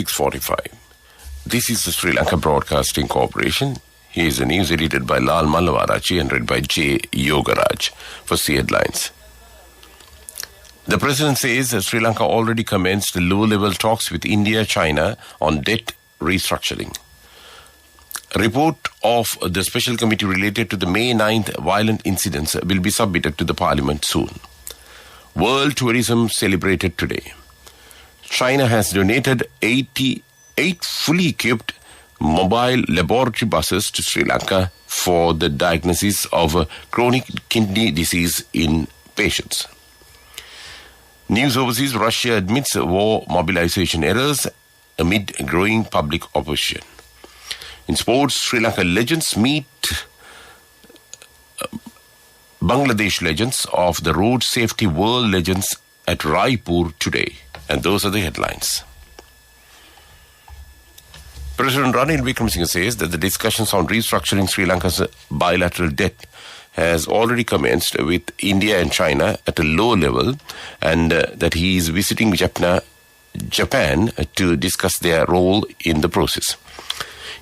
6:45. This is the Sri Lanka Broadcasting Corporation. Here is the news edited by Lal Mallavarachi and read by J. Yogaraj. For C headlines. The President says that Sri Lanka already commenced low-level talks with India, China on debt restructuring. A report of the special committee related to the May 9th violent incidents will be submitted to the Parliament soon. World Tourism celebrated today. China has donated 88 fully equipped mobile laboratory buses to Sri Lanka for the diagnosis of chronic kidney disease in patients. News overseas, Russia admits war mobilization errors amid growing public opposition. In sports, Sri Lanka legends meet Bangladesh legends of the Road Safety World Legends at Raipur today. And those are the headlines. President Ranil Wickremesinghe says that the discussions on restructuring Sri Lanka's bilateral debt has already commenced with India and China at a low level, and that he is visiting Japan to discuss their role in the process.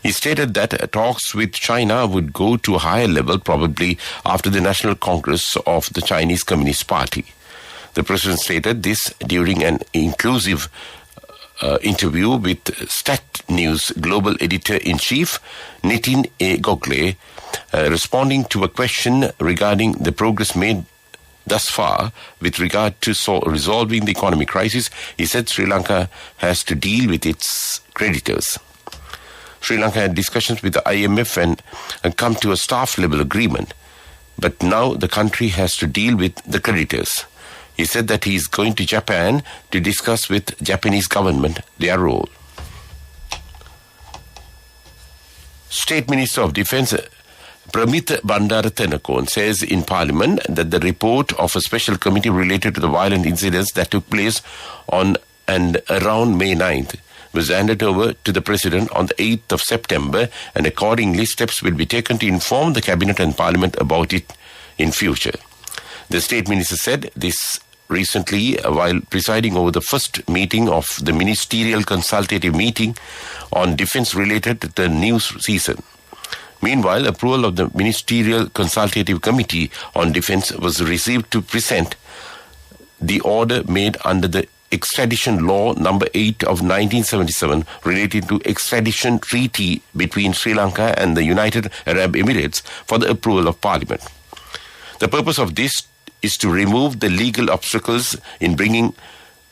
He stated that talks with China would go to a higher level probably after the National Congress of the Chinese Communist Party. The President stated this during an inclusive interview with Stat News Global Editor-in-Chief Nitin A. Gokhale, responding to a question regarding the progress made thus far with regard to resolving the economic crisis. He said Sri Lanka has to deal with its creditors. Sri Lanka had discussions with the IMF and come to a staff-level agreement, but now the country has to deal with the creditors. He said that he is going to Japan to discuss with Japanese government their role. State Minister of Defence Pramith Bandarathanakone says in Parliament that the report of a special committee related to the violent incidents that took place on and around May 9th was handed over to the President on the 8th of September, and accordingly steps will be taken to inform the Cabinet and Parliament about it in future. The State Minister said this recently while presiding over the first meeting of the Ministerial Consultative Meeting on Defence related to the new season. Meanwhile, approval of the Ministerial Consultative Committee on Defence was received to present the order made under the Extradition Law number 8 of 1977 related to extradition treaty between Sri Lanka and the United Arab Emirates for the approval of Parliament. The purpose of this is to remove the legal obstacles in bringing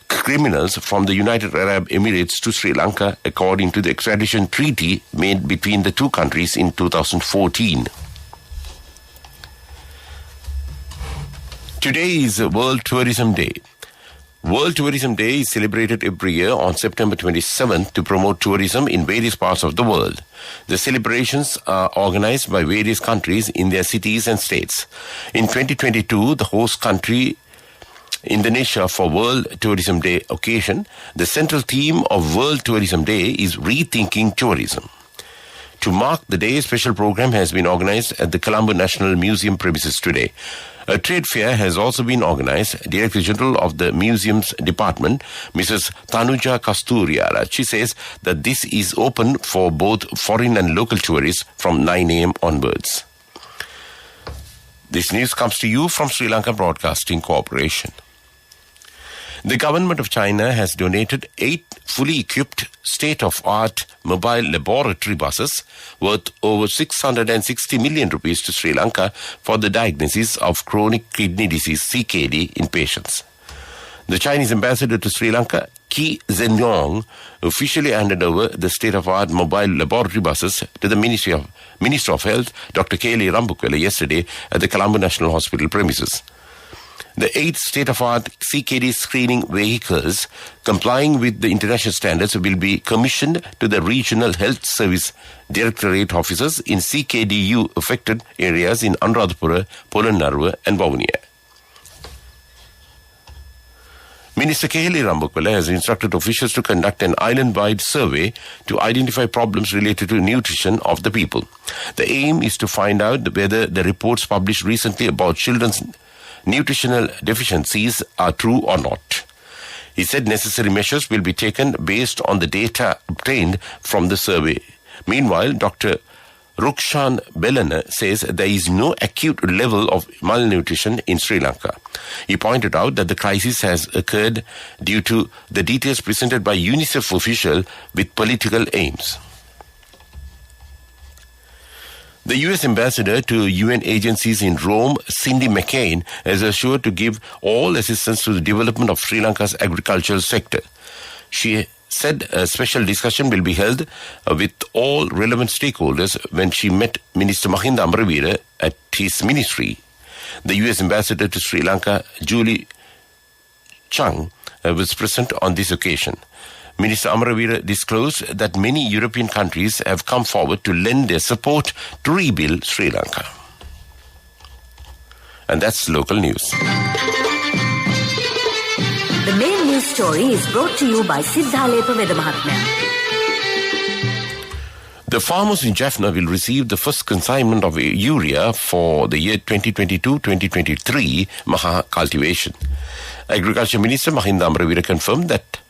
criminals from the United Arab Emirates to Sri Lanka according to the extradition treaty made between the two countries in 2014. Today is World Tourism Day. World Tourism Day is celebrated every year on September 27th to promote tourism in various parts of the world. The celebrations are organized by various countries in their cities and states. In 2022, the host country, Indonesia, for World Tourism Day occasion, the central theme of World Tourism Day is Rethinking Tourism. To mark the day, a special program has been organized at the Colombo National Museum premises today. A trade fair has also been organized. Director General of the Museums Department, Mrs. Tanuja Kasturiara, she says that this is open for both foreign and local tourists from 9 a.m. onwards. This news comes to you from Sri Lanka Broadcasting Corporation. The government of China has donated 8 fully equipped state-of-art mobile laboratory buses worth over 660 million rupees to Sri Lanka for the diagnosis of chronic kidney disease (CKD) in patients. The Chinese ambassador to Sri Lanka, Ki Zhenyong, officially handed over the state-of-art mobile laboratory buses to the Minister of Health, Dr. K.L. Rambukwala, yesterday at the Colombo National Hospital premises. The 8 state-of-art CKD screening vehicles complying with the international standards will be commissioned to the Regional Health Service Directorate officers in CKDU affected areas in Anuradhapura, Polonnaruwa and Vavuniya. Minister K.L. Rambukwala has instructed officials to conduct an island-wide survey to identify problems related to nutrition of the people. The aim is to find out whether the reports published recently about children's nutritional deficiencies are true or not. He said necessary measures will be taken based on the data obtained from the survey. Meanwhile, Dr. Rukshan Belana says there is no acute level of malnutrition in Sri Lanka. He pointed out that the crisis has occurred due to the details presented by UNICEF official with political aims. The U.S. ambassador to UN agencies in Rome, Cindy McCain, has assured to give all assistance to the development of Sri Lanka's agricultural sector. She said a special discussion will be held with all relevant stakeholders when she met Minister Mahinda Amravira at his ministry. The U.S. ambassador to Sri Lanka, Julie Chung, was present on this occasion. Minister Amravira disclosed that many European countries have come forward to lend their support to rebuild Sri Lanka. And that's local news. The main news story is brought to you by Siddhalepa Vedamahatmya. The farmers in Jaffna will receive the first consignment of urea for the year 2022-2023 Maha cultivation. Agriculture Minister Mahinda Amravira confirmed that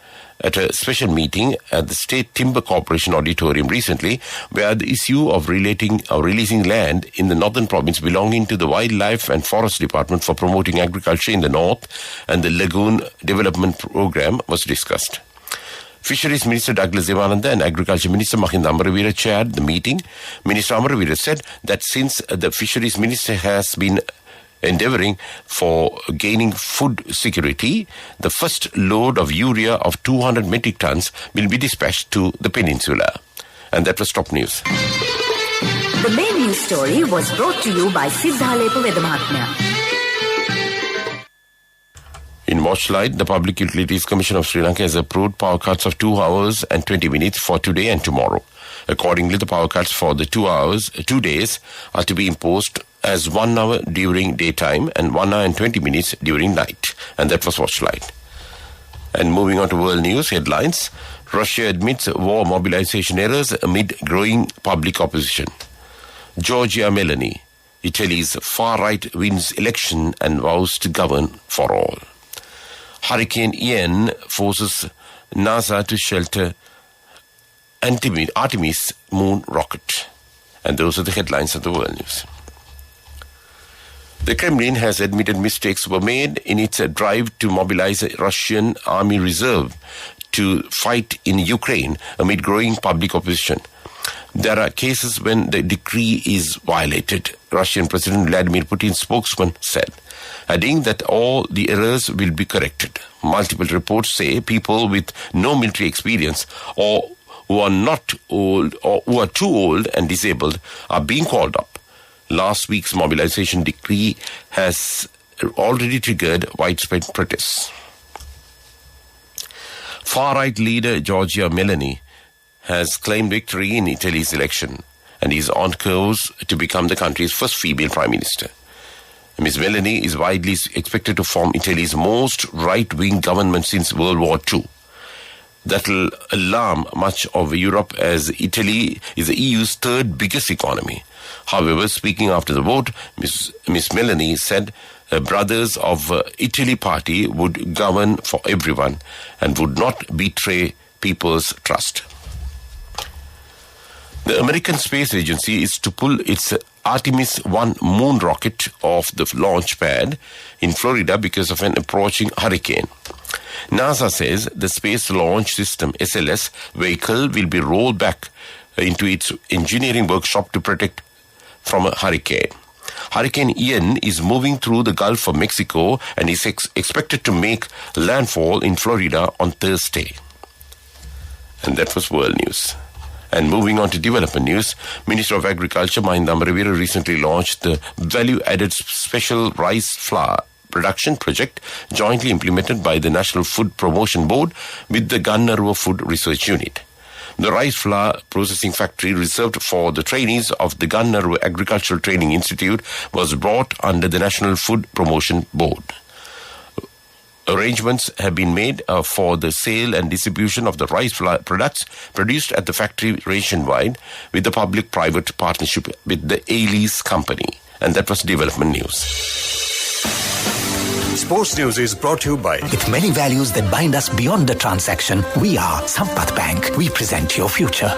at a special meeting at the State Timber Corporation Auditorium recently, where the issue of releasing land in the northern province belonging to the Wildlife and Forest Department for promoting agriculture in the north and the Lagoon Development Program was discussed. Fisheries Minister Douglas Devananda and Agriculture Minister Mahinda Amravira chaired the meeting. Minister Amravira said that since the Fisheries Minister has been endeavoring for gaining food security, the first load of urea of 200 metric tons will be dispatched to the peninsula. And that was top news. The main news story was brought to you by Siddhalepa Vedamahatmya. In Watchlight, the Public Utilities Commission of Sri Lanka has approved power cuts of 2 hours and 20 minutes for today and tomorrow. Accordingly, the power cuts for the 2 days are to be imposed as 1 hour during daytime and 1 hour and 20 minutes during night. And that was Watchlight. And moving on to world news headlines, Russia admits war mobilization errors amid growing public opposition. Giorgia Meloni, Italy's far-right, wins election and vows to govern for all. Hurricane Ian forces NASA to shelter Artemis moon rocket. And those are the headlines of the world news. The Kremlin has admitted mistakes were made in its drive to mobilize a Russian army reserve to fight in Ukraine amid growing public opposition. There are cases when the decree is violated, Russian President Vladimir Putin's spokesman said, adding that all the errors will be corrected. Multiple reports say people with no military experience or who are not old or who are too old and disabled are being called up. Last week's mobilization decree has already triggered widespread protests. Far-right leader Giorgia Meloni has claimed victory in Italy's election and is on course to become the country's first female prime minister. Ms. Meloni is widely expected to form Italy's most right-wing government since World War II. That will alarm much of Europe as Italy is the EU's third biggest economy. However, speaking after the vote, Ms. Meloni said her Brothers of Italy party would govern for everyone and would not betray people's trust. The American Space Agency is to pull its Artemis 1 moon rocket off the launch pad in Florida because of an approaching hurricane. NASA says the Space Launch System SLS vehicle will be rolled back into its engineering workshop to protect from a hurricane. Hurricane Ian is moving through the Gulf of Mexico and is expected to make landfall in Florida on Thursday. And that was world news. And moving on to development news, Minister of Agriculture Mahinda Amravira recently launched the value-added special rice flour production project jointly implemented by the National Food Promotion Board with the Gannaruwa Food Research Unit. The rice flour processing factory reserved for the trainees of the Gannaruwa Agricultural Training Institute was brought under the National Food Promotion Board. Arrangements have been made for the sale and distribution of the rice flour products produced at the factory nationwide with the public-private partnership with the Ailey's company. And that was development news. Sports News is brought to you by... With many values that bind us beyond the transaction, we are Sampath Bank. We present your future.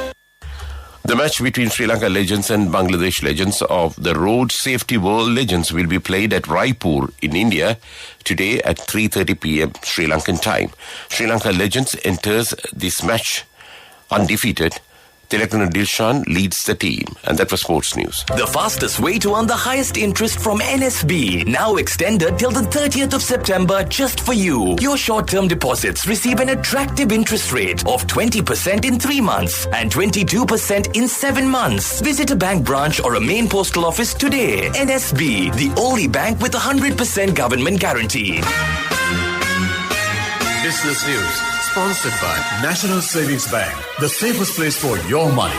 The match between Sri Lanka legends and Bangladesh legends of the Road Safety World Legends will be played at Raipur in India today at 3:30 p.m. Sri Lankan time. Sri Lanka legends enters this match undefeated. Tilakana Dilshan leads the team. And that was Sports News. The fastest way to earn the highest interest from NSB, now extended till the 30th of September just for you. Your short-term deposits receive an attractive interest rate of 20% in 3 months and 22% in 7 months. Visit a bank branch or a main postal office today. NSB, the only bank with 100% government guarantee. Business News, sponsored by National Savings Bank, the safest place for your money.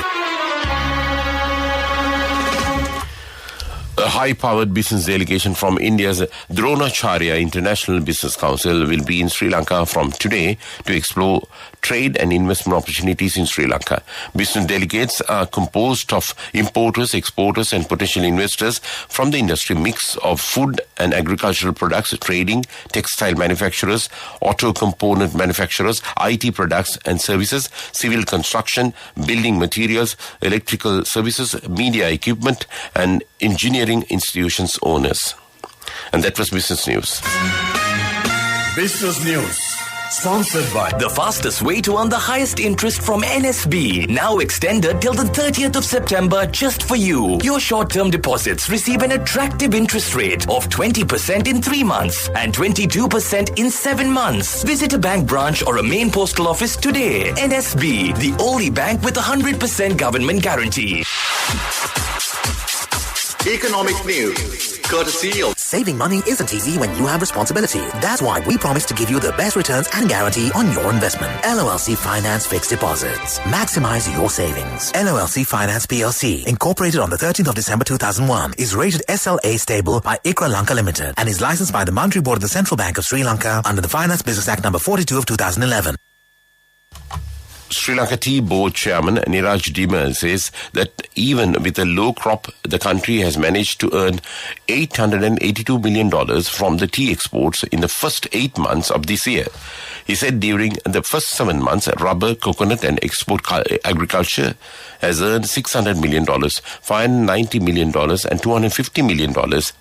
A high-powered business delegation from India's Dronacharya International Business Council will be in Sri Lanka from today to explore trade and investment opportunities in Sri Lanka. Business delegates are composed of importers, exporters and potential investors from the industry mix of food and agricultural products, trading, textile manufacturers, auto component manufacturers, IT products and services, civil construction, building materials, electrical services, media equipment and engineering institutions owners. And that was Business News. Business News, sponsored by... The fastest way to earn the highest interest from NSB, now extended till the 30th of September just for you. Your short-term deposits receive an attractive interest rate of 20% in 3 months and 22% in 7 months. Visit a bank branch or a main postal office today. NSB, the only bank with 100% government guarantee. Economic news, courtesy of... Saving money isn't easy when you have responsibility. That's why we promise to give you the best returns and guarantee on your investment. LOLC Finance Fixed Deposits. Maximize your savings. LOLC Finance PLC, incorporated on the 13th of December 2001, is rated SLA stable by ICRA Lanka Limited and is licensed by the Monetary Board of the Central Bank of Sri Lanka under the Finance Business Act number 42 of 2011. Sri Lanka Tea Board Chairman Niraj Dimal says that even with a low crop, the country has managed to earn $882 million from the tea exports in the first 8 months of this year. He said during the first 7 months, rubber, coconut and export agriculture has earned $600 million, $590 million and $250 million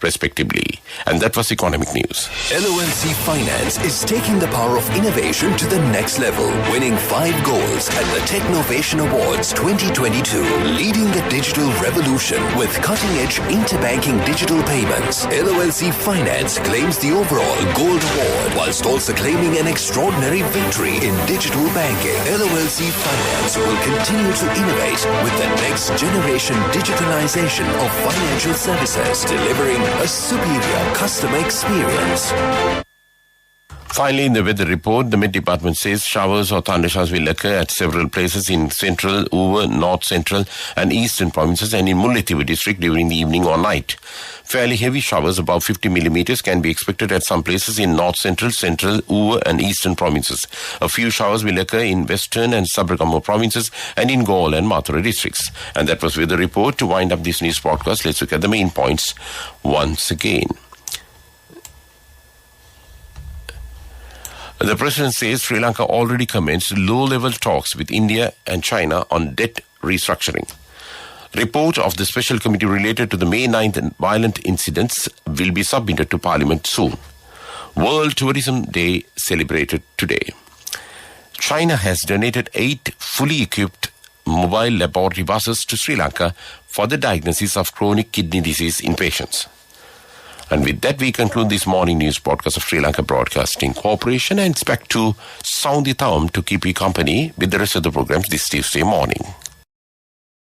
respectively. And that was Economic News. LOLC Finance is taking the power of innovation to the next level, winning 5 goals at the Technovation Awards 2022, leading the digital revolution with cutting-edge interbanking digital payments. LOLC Finance claims the overall gold award, whilst also claiming an extraordinary victory in digital banking. LOLC Finance will continue to innovate with the next generation digitalization of financial services, delivering a superior customer experience. Finally, in the weather report, the Met Department says showers or thundershowers will occur at several places in central, Uva, north central and eastern provinces and in Mullaitivu district during the evening or night. Fairly heavy showers above 50 millimeters can be expected at some places in north central, Uva and eastern provinces. A few showers will occur in western and Sabaragamuwa provinces and in Galle and Mathura districts. And that was weather report. To wind up this news broadcast, let's look at the main points once again. The President says Sri Lanka already commenced low-level talks with India and China on debt restructuring. Report of the Special Committee related to the May 9th violent incidents will be submitted to Parliament soon. World Tourism Day celebrated today. China has donated 8 fully equipped mobile laboratory buses to Sri Lanka for the diagnosis of chronic kidney disease in patients. And with that, we conclude this morning news broadcast of Sri Lanka Broadcasting Corporation and expect to sound the thumb to keep you company with the rest of the programs this Tuesday morning.